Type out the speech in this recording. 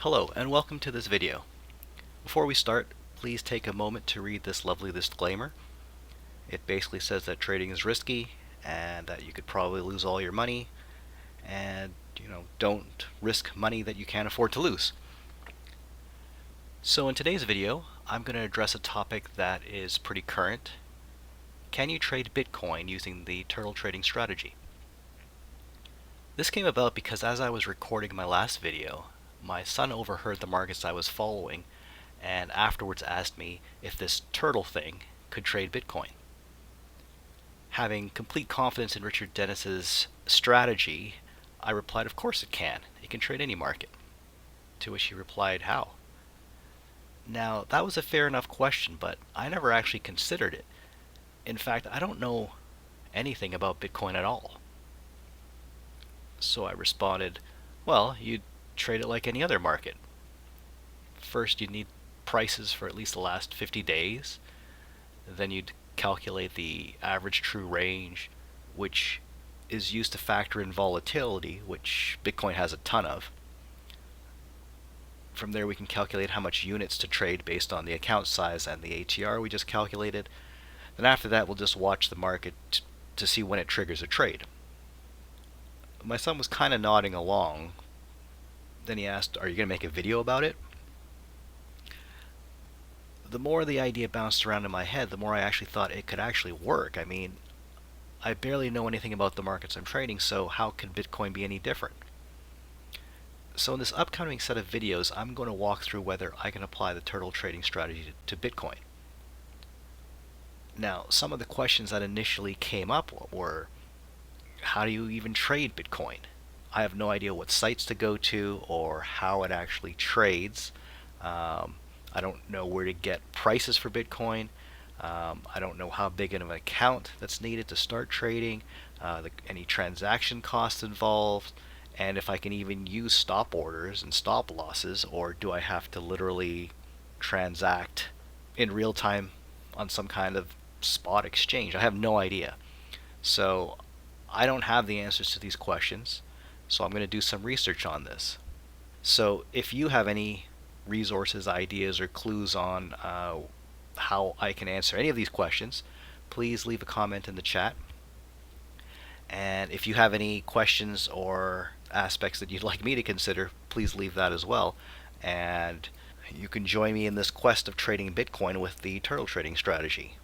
Hello and welcome to this video. Before we start, please take a moment to read this lovely disclaimer. It basically says that trading is risky and that you could probably lose all your money, and don't risk money that you can't afford to lose. So in today's video, I'm going to address a topic that is pretty current. Can you trade Bitcoin using the turtle trading strategy? This came about because as I was recording my last video, my son overheard the markets I was following and afterwards asked me if this turtle thing could trade Bitcoin. Having complete confidence in Richard Dennis's strategy, I replied, of course it can. It can trade any market. To which he replied, how? Now, that was a fair enough question, but I never actually considered it. In fact, I don't know anything about Bitcoin at all. So I responded, well, you'd trade it like any other market. First, you'd need prices for at least the last 50 days. Then you'd calculate the average true range, which is used to factor in volatility, which Bitcoin has a ton of. From there, we can calculate how much units to trade based on the account size and the ATR we just calculated. Then after that, we'll just watch the market to see when it triggers a trade. My son was kind of nodding along. Then he asked, are you going to make a video about it? The more the idea bounced around in my head, the more I actually thought it could actually work. I mean, I barely know anything about the markets I'm trading, so how could Bitcoin be any different? So in this upcoming set of videos, I'm going to walk through whether I can apply the turtle trading strategy to Bitcoin. Now, some of the questions that initially came up were, how do you even trade Bitcoin? I have no idea what sites to go to or how it actually trades. I don't know where to get prices for Bitcoin. I don't know how big of an account that's needed to start trading, any transaction costs involved, and if I can even use stop orders and stop losses, or do I have to literally transact in real time on some kind of spot exchange? I have no idea. So I don't have the answers to these questions, so I'm going to do some research on this. So if you have any resources, ideas, or clues on how I can answer any of these questions, please leave a comment in the chat. And if you have any questions or aspects that you'd like me to consider, please leave that as well. And you can join me in this quest of trading Bitcoin with the turtle trading strategy.